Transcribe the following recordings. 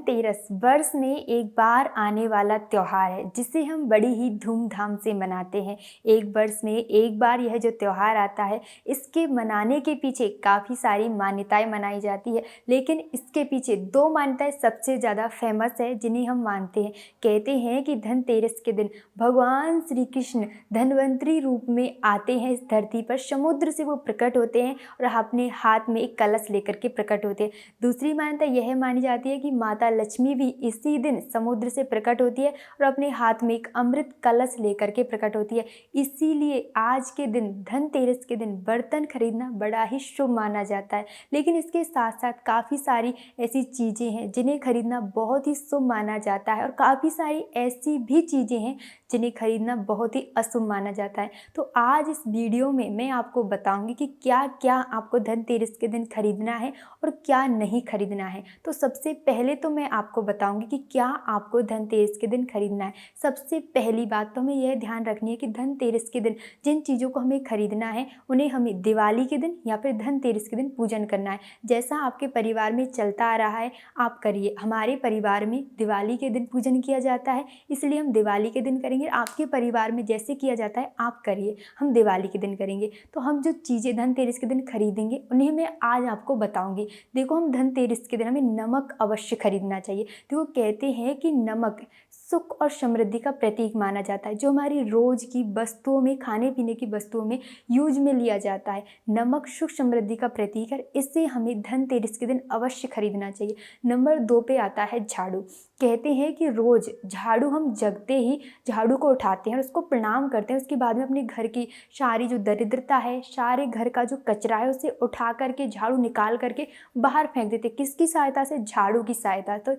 धनतेरस वर्ष में एक बार आने वाला त्योहार है जिसे हम बड़ी ही धूमधाम से मनाते हैं। एक वर्ष में एक बार यह जो त्योहार आता है, इसके मनाने के पीछे काफ़ी सारी मान्यताएं मनाई जाती है, लेकिन इसके पीछे दो मान्यताएं सबसे ज़्यादा फेमस है जिन्हें हम मानते हैं। कहते हैं कि धनतेरस के दिन भगवान श्री कृष्ण धन्वंतरी रूप में आते हैं इस धरती पर, समुद्र से वो प्रकट होते हैं और अपने हाथ में एक कलश लेकर के प्रकट होते हैं। दूसरी मान्यता यह मानी जाती है कि माता लक्ष्मी भी इसी दिन समुद्र से प्रकट होती है और अपने हाथ में एक अमृत कलश लेकर के प्रकट होती है। इसीलिए आज के दिन, धनतेरस के दिन, बर्तन खरीदना बड़ा ही शुभ माना जाता है। लेकिन इसके साथ साथ काफ़ी सारी ऐसी चीज़ें हैं जिन्हें खरीदना बहुत ही शुभ माना जाता है और काफ़ी सारी ऐसी भी चीज़ें हैं जिन्हें खरीदना बहुत ही अशुभ माना जाता है। तो आज इस वीडियो में मैं आपको बताऊंगी कि क्या क्या आपको धनतेरस के दिन खरीदना है और क्या नहीं खरीदना है। तो सबसे पहले तो मैं आपको बताऊंगी कि क्या आपको धनतेरस के दिन खरीदना है। सबसे पहली बात तो हमें यह ध्यान रखनी है कि धनतेरस के दिन जिन चीज़ों को हमें खरीदना है उन्हें हमें दिवाली के दिन या फिर धनतेरस के दिन पूजन करना है। जैसा आपके परिवार में चलता आ रहा है आप करिए। हमारे परिवार में दिवाली के दिन पूजन किया जाता है, इसलिए हम दिवाली के दिन करेंगे। आपके परिवार में जैसे किया जाता है आप करिए, हम दिवाली के दिन करेंगे। तो हम जो चीज़ें धनतेरस के दिन खरीदेंगे उन्हें मैं आज आपको बताऊंगी। देखो, हम धनतेरस के दिन हमें नमक अवश्य खरीदना चाहिए। देखो, कहते हैं कि नमक सुख और समृद्धि का प्रतीक माना जाता है, जो हमारी रोज की वस्तुओं में, खाने पीने की वस्तुओं में यूज में लिया जाता है। नमक सुख समृद्धि का प्रतीक है, इससे हमें धनतेरस के दिन अवश्य खरीदना चाहिए। नंबर 2 पे आता है झाड़ू। कहते हैं कि रोज झाड़ू हम जगते ही झाड़ू को उठाते हैं और उसको प्रणाम करते हैं। उसके बाद में अपने घर की सारी जो दरिद्रता है, सारे घर का जो कचरा है, उसे उठा करके, झाड़ू निकाल करके बाहर फेंक देते। किसकी सहायता से? झाड़ू की सहायता। तो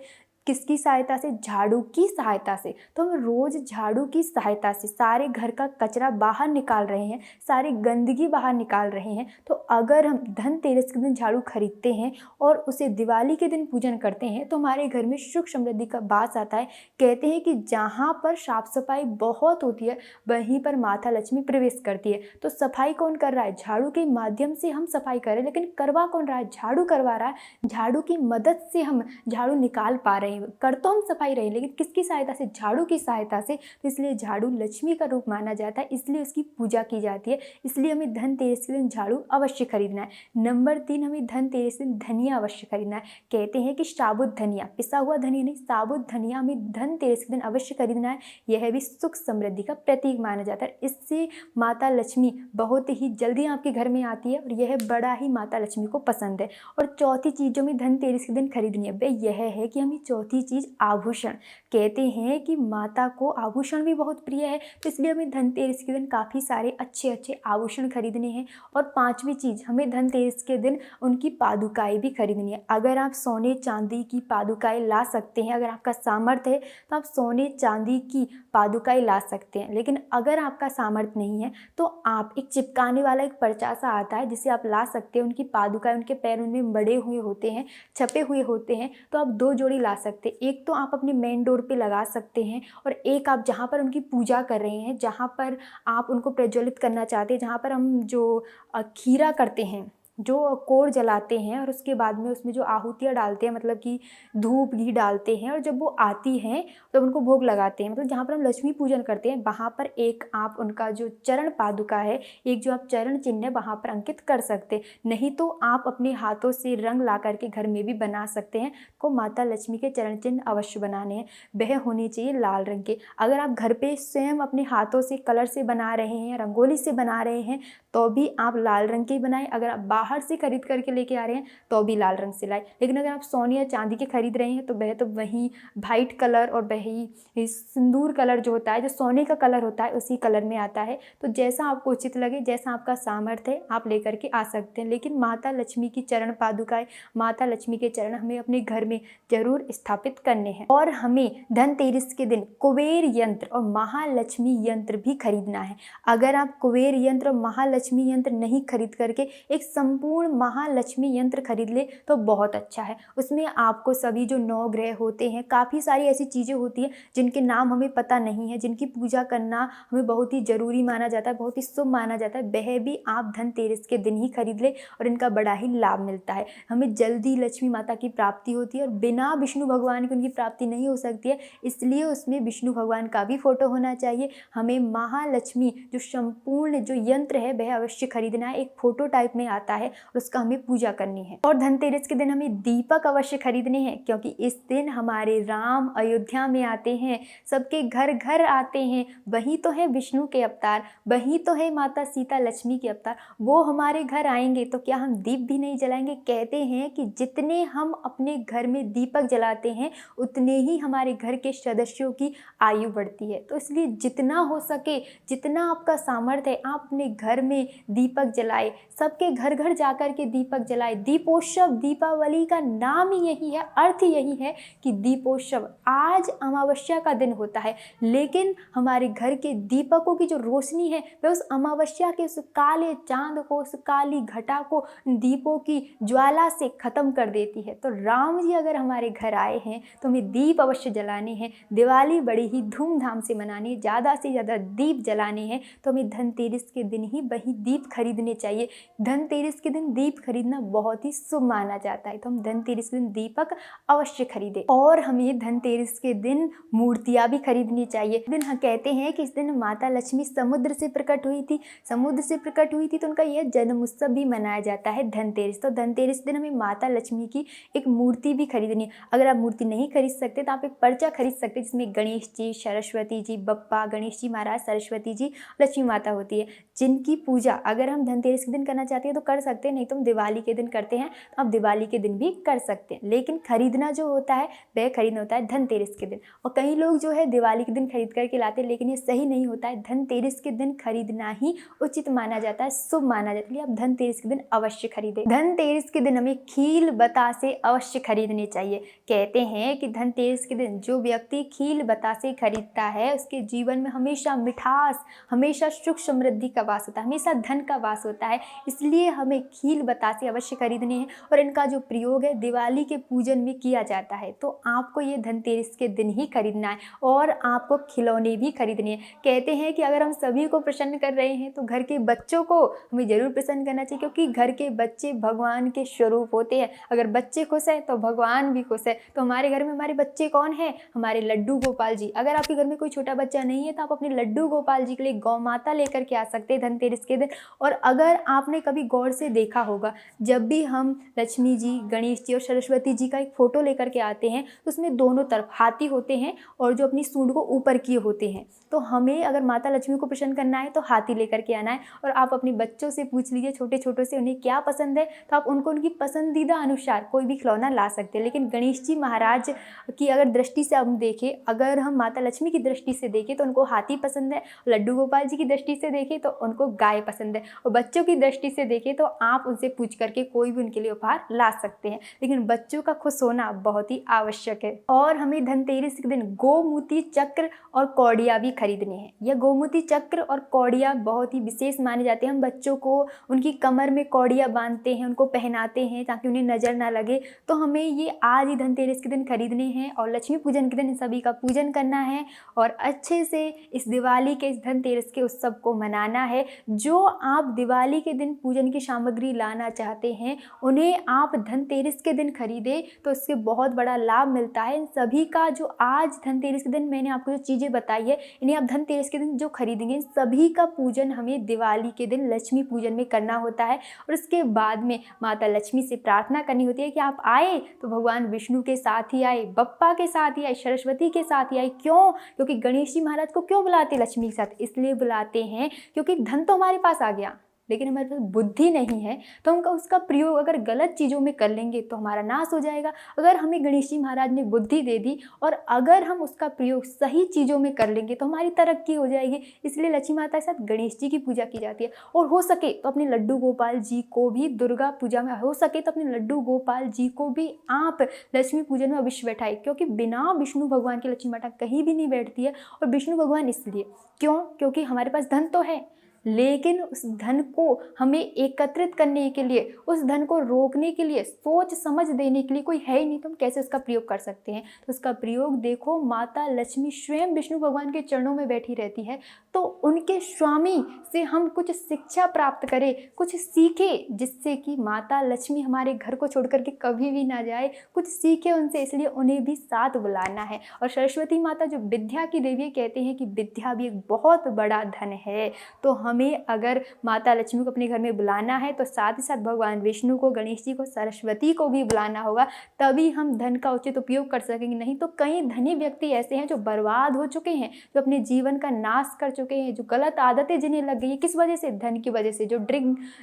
किसकी सहायता से? झाड़ू की सहायता से। तो हम रोज झाड़ू की सहायता से सारे घर का कचरा बाहर निकाल रहे हैं, सारी गंदगी बाहर निकाल रहे हैं। तो अगर हम धनतेरस के दिन झाड़ू खरीदते हैं और उसे दिवाली के दिन पूजन करते हैं तो हमारे घर में सुख समृद्धि का वास आता है। कहते हैं कि जहाँ पर साफ सफाई बहुत होती है वहीं पर माता लक्ष्मी प्रवेश करती है। तो सफाई कौन कर रहा है? झाड़ू के माध्यम से हम सफाई कर रहे हैं, लेकिन करवा कौन रहा है? झाड़ू करवा रहा है। झाड़ू की मदद से हम झाड़ू निकाल पा रहे हैं। कर तो हम सफाई रहे, लेकिन किसकी सहायता से? झाड़ू की सहायता से। तो इसलिए झाड़ू लक्ष्मी का रूप माना जाता है, इसलिए उसकी पूजा की जाती है। इसलिए हमें धनतेरस के दिन झाड़ू अवश्य खरीदना है। नंबर 3, हमें धनतेरस के दिन धनिया अवश्य खरीदना है। कहते हैं कि साबुत धनिया, पिसा हुआ धनिया नहीं, साबुत धनिया हमें धनतेरस के दिन अवश्य खरीदना है। यह भी सुख समृद्धि का प्रतीक माना जाता है। इससे माता लक्ष्मी बहुत ही जल्दी आपके घर में आती है और यह बड़ा ही माता लक्ष्मी को पसंद है। और चौथी चीज़ जो हमें धनतेरस के दिन खरीदनी है वह यह है कि हमें चौथी चीज़ आभूषण। कहते हैं कि माता को आभूषण भी बहुत प्रिय है, तो इसलिए हमें धनतेरस के दिन काफ़ी सारे अच्छे अच्छे आभूषण खरीदने हैं। और पांचवी चीज़, हमें धनतेरस के दिन उनकी पादुकाएं भी खरीदनी है। अगर आप सोने चांदी की पादुकाएं ला सकते हैं, अगर आपका सामर्थ्य है तो आप सोने चांदी की पादुकाएं ला सकते हैं। लेकिन अगर आपका सामर्थ्य नहीं है तो आप एक चिपकाने वाला एक पर्चा सा आता है जिसे आप ला सकते हैं। उनकी पादुकाएं, उनके पैर उनमें बड़े हुए होते हैं, छपे हुए होते हैं, तो आप 2 जोड़ी ला सकते हैं। एक तो आप अपने मेन डोर पे लगा सकते हैं और एक आप जहाँ पर उनकी पूजा कर रहे हैं, जहाँ पर आप उनको प्रज्वलित करना चाहते हैं, जहाँ पर हम जो खीरा करते हैं, जो कोर जलाते हैं और उसके बाद में उसमें जो आहुतियाँ डालते हैं, मतलब कि धूप घी डालते हैं, और जब वो आती हैं तो उनको भोग लगाते हैं, मतलब जहाँ पर हम लक्ष्मी पूजन करते हैं वहाँ पर एक आप उनका जो चरण पादुका है, एक जो आप चरण चिन्ह है वहाँ पर अंकित कर सकते हैं। नहीं तो आप अपने हाथों से रंग ला करके घर में भी बना सकते हैं। को माता लक्ष्मी के चरण चिन्ह अवश्य बनाने हैं, वह होने चाहिए लाल रंग के। अगर आप घर पे स्वयं अपने हाथों से कलर से बना रहे हैं, रंगोली से बना रहे हैं, तो भी आप लाल रंग के ही बनाएं। अगर आप बाहर से खरीद करके लेके आ रहे हैं तो भी लाल रंग से लाएं। लेकिन अगर आप सोने या चांदी के खरीद रहे हैं तो वह तो वही वाइट कलर और वही सिंदूर कलर जो होता है, जो सोने का कलर होता है, उसी कलर में आता है। तो जैसा आपको उचित लगे, जैसा आपका सामर्थ्य है, आप लेकर के आ सकते हैं। लेकिन माता लक्ष्मी की चरण पादुकाएं, माता लक्ष्मी के चरण हमें अपने घर में जरूर स्थापित करने हैं। और हमें धनतेरस के दिन कुबेर यंत्र और महालक्ष्मी यंत्र भी खरीदना है। अगर आप कुबेर यंत्र और महालक्ष्मी यंत्र नहीं खरीद करके एक संपूर्ण महालक्ष्मी यंत्र खरीद ले तो बहुत अच्छा है। उसमें आपको सभी जो 9 ग्रह होते हैं, काफ़ी सारी ऐसी चीज़ें होती हैं जिनके नाम हमें पता नहीं है, जिनकी पूजा करना हमें बहुत ही ज़रूरी माना जाता है, बहुत ही शुभ माना जाता है, वह भी आप धनतेरस के दिन ही खरीद ले और इनका बड़ा ही लाभ मिलता है। हमें जल्दी लक्ष्मी माता की प्राप्ति होती है और बिना विष्णु भगवान की उनकी प्राप्ति नहीं हो सकती है, इसलिए उसमें विष्णु भगवान का भी फोटो होना चाहिए। हमें महालक्ष्मी जो संपूर्ण जो यंत्र है वह अवश्य खरीदना है, एक फोटो टाइप में आता है और उसका हमें पूजा करनी है। और धनतेरस के दिन हमें दीपक अवश्य खरीदने हैं, क्योंकि इस दिन हमारे राम अयोध्या में आते हैं, सबके घर घर आते हैं, वही तो है विष्णु के अवतार, वही तो है माता सीता लक्ष्मी के अवतार। वो हमारे घर आएंगे तो क्या हम दीप भी नहीं जलाएंगे? कहते हैं कि जितने हम अपने घर में दीपक जलाते हैं उतने ही हमारे घर के सदस्यों की आयु बढ़ती है। तो इसलिए जितना हो सके, जितना आपका सामर्थ्य है, आप अपने घर में दीपक जलाए, सबके घर घर जाकर के दीपक जलाए। दीपोत्सव, दीपावली का नाम ही यही है, अर्थ यही है कि दीपोत्सव। आज अमावस्या का दिन होता है, लेकिन हमारे घर के दीपकों की जो रोशनी है वह उस अमावस्या के उस काले चांद को, उस काली घटा को दीपों की ज्वाला से खत्म कर देती है। तो राम जी अगर हमारे घर आए हैं तो हमें दीप अवश्य जलाने हैं। दिवाली बड़ी ही धूमधाम से मनानी है, ज़्यादा से ज़्यादा दीप जलाने हैं, तो हमें धनतेरस के दिन ही वही दीप खरीदने चाहिए। धनतेरस के दिन दीप खरीदना बहुत ही शुभ माना जाता है, तो हम धनतेरस के दिन दीपक अवश्य खरीदें। और हमें धनतेरस के दिन मूर्तियाँ भी खरीदनी चाहिए। इस दिन हम कहते हैं कि इस दिन माता लक्ष्मी समुद्र से प्रकट हुई थी, समुद्र से प्रकट हुई थी तो उनका यह जन्म उत्सव भी मनाया जाता है धनतेरस। तो धनतेरस दिन हमें माता लक्ष्मी की एक मूर्ति भी खरीदनी है। अगर आप मूर्ति नहीं खरीद सकते तो आप एक पर्चा खरीद सकते हैं, जिसमें गणेश जी, सरस्वती जी, बप्पा, गणेश जी महाराज, सरस्वती जी, लक्ष्मी माता होती है, जिनकी पूजा अगर हम धनतेरस के दिन करना चाहते हैं तो कर सकते हैं, नहीं तो हम दिवाली के दिन करते हैं तो आप दिवाली के दिन भी कर सकते हैं। लेकिन खरीदना जो होता है वह खरीदना होता है धनतेरस के दिन। और कई लोग जो है दिवाली के दिन खरीद करके लाते हैं, लेकिन ये सही नहीं होता है। धनतेरस के दिन खरीदना ही उचित माना जाता है, शुभ माना जाता है, इसलिए आप धनतेरस के दिन अवश्य खरीदें। धनतेरस के दिन हमें खील बतासे अवश्य खरीदने चाहिए। कहते हैं कि धनतेरस के दिन जो व्यक्ति खील बतासे खरीदता है उसके जीवन में हमेशा मिठास, हमेशा सुख समृद्धि का वास होता है, हमेशा धन का वास होता है। इसलिए हमें खील बतासे अवश्य खरीदने हैं और इनका जो प्रयोग है दिवाली के पूजन में किया जाता है। तो आपको ये धनतेरस के दिन ही खरीदना है और आपको खिलौने भी खरीदने हैं। कहते हैं कि अगर हम सभी को प्रसन्न कर रहे हैं तो घर के बच्चों को हमें जरूर प्रसन्न करना चाहिए, क्योंकि घर के बच्चे भगवान के स्वरूप होते हैं। अगर बच्चे खुश हैं तो भगवान भी खुश है। तो हमारे घर में हमारे बच्चे कौन है? हमारे लड्डू गोपाल जी। अगर आपके घर में कोई छोटा बच्चा नहीं है तो आप अपने लड्डू गोपाल जी के लिए गौ माता लेकर के आ सकते हैं धनतेरस के दिन। और अगर आपने कभी गौर से देखा होगा, जब भी हम लक्ष्मी जी, गणेश जी और सरस्वती जी का एक फोटो लेकर के आते हैं तो उसमें दोनों तरफ हाथी होते हैं और जो अपनी सूंड को ऊपर किए होते हैं। तो हमें अगर माता लक्ष्मी को प्रसन्न करना है तो हाथी लेकर के आना है। और आप अपने बच्चों से पूछ लीजिए, छोटे छोटों से, उन्हें क्या पसंद है, तो आप उनको उनकी पसंदीदा अनुसार कोई भी खिलौना ला सकते हैं। लेकिन गणेश जी महाराज की अगर दृष्टि से हम देखें, अगर हम माता लक्ष्मी की दृष्टि से देखें तो उनको हाथी पसंद है, लड्डू गोपाल जी की दृष्टि से देखें तो उनको गाय पसंद है, और बच्चों की दृष्टि से देखें तो आप उनसे पूछ करके कोई भी उनके लिए उपहार ला सकते हैं। लेकिन बच्चों का खुश होना बहुत ही आवश्यक है। और हमें धनतेरस के दिन गोमूती चक्र और कौड़िया भी खरीदने हैं। यह गोमूती चक्र और कौड़िया बहुत ही विशेष माने जाते हैं। हम बच्चों को उनकी कमर में कौड़िया बांधते हैं, उनको पहनाते हैं ताकि उन्हें नजर ना लगे। तो हमें ये आज ही धनतेरस के दिन खरीदने हैं और लक्ष्मी पूजन के दिन सभी का पूजन करना है और अच्छे से इस दिवाली के, इस धनतेरस के उत्सव को मनाना है। जो आप दिवाली के दिन पूजन की सामग्री लाना चाहते हैं उन्हें आप धनतेरस के दिन खरीदें तो इससे बहुत बड़ा लाभ मिलता है। इन सभी का जो आज धनतेरस के दिन मैंने आपको जो चीज़ें बताई है, इन्हें आप धनतेरस के दिन जो खरीदेंगे, इन सभी का पूजन हमें दिवाली के दिन लक्ष्मी पूजन में करना होता है। और उसके बाद में माता लक्ष्मी से प्रार्थना करनी होती है कि आप आए तो भगवान विष्णु के साथ ही आए, बप्पा के साथ ही आए, सरस्वती के साथ ही आए। क्यों? क्योंकि गणेश जी महाराज को क्यों बुलाते लक्ष्मी के साथ? इसलिए बुलाते हैं क्योंकि धन तो हमारे पास आ गया, लेकिन हमारे पास बुद्धि नहीं है, तो हम उसका प्रयोग अगर गलत चीज़ों में कर लेंगे तो हमारा नाश हो जाएगा। अगर हमें गणेश जी महाराज ने बुद्धि दे दी और अगर हम उसका प्रयोग सही चीज़ों में कर लेंगे तो हमारी तरक्की हो जाएगी। इसलिए लक्ष्मी माता के साथ गणेश जी की पूजा की जाती है। और हो सके तो अपने लड्डू गोपाल जी को भी दुर्गा पूजा में, हो सके तो अपने लड्डू गोपाल जी को भी आप लक्ष्मी पूजन में अवश्य बैठाए, क्योंकि बिना विष्णु भगवान की लक्ष्मी माता कहीं भी नहीं बैठती है। और विष्णु भगवान इसलिए क्यों? क्योंकि हमारे पास धन तो है, लेकिन उस धन को हमें एकत्रित करने के लिए, उस धन को रोकने के लिए, सोच समझ देने के लिए कोई है ही नहीं, तो हम कैसे उसका प्रयोग कर सकते हैं। तो उसका प्रयोग देखो, माता लक्ष्मी स्वयं विष्णु भगवान के चरणों में बैठी रहती है, तो उनके स्वामी से हम कुछ शिक्षा प्राप्त करें, कुछ सीखें, जिससे कि माता लक्ष्मी हमारे घर को छोड़ करके कभी भी ना जाए, कुछ सीखे उनसे, इसलिए उन्हें भी साथ बुलाना है। और सरस्वती माता जो विद्या की देवी है, कहते हैं कि विद्या भी एक बहुत बड़ा धन है। तो हमें अगर माता लक्ष्मी को अपने घर में बुलाना है तो साथ ही साथ भगवान विष्णु को, गणेश जी को, सरस्वती को भी बुलाना होगा, तभी हम धन का उचित उपयोग कर सकेंगे। नहीं तो कई धनी व्यक्ति ऐसे हैं जो बर्बाद हो चुके हैं, जो अपने जीवन का नाश कर चुके हैं, जो गलत आदतें जिन्हें लग गई है। किस वजह से? धन की वजह से। जो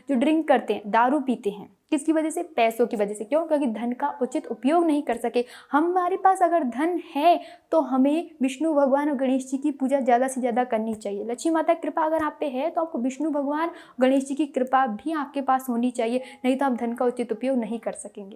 ड्रिंक करते हैं, दारू पीते हैं, किसकी वजह से? पैसों की वजह से। क्यों? क्योंकि धन का उचित उपयोग नहीं कर सके। हमारे पास अगर धन है तो हमें विष्णु भगवान और गणेश जी की पूजा ज़्यादा से ज़्यादा करनी चाहिए। लक्ष्मी माता की कृपा अगर आप पे है तो आपको विष्णु भगवान, गणेश जी की कृपा भी आपके पास होनी चाहिए, नहीं तो आप धन का उचित उपयोग नहीं कर सकेंगे।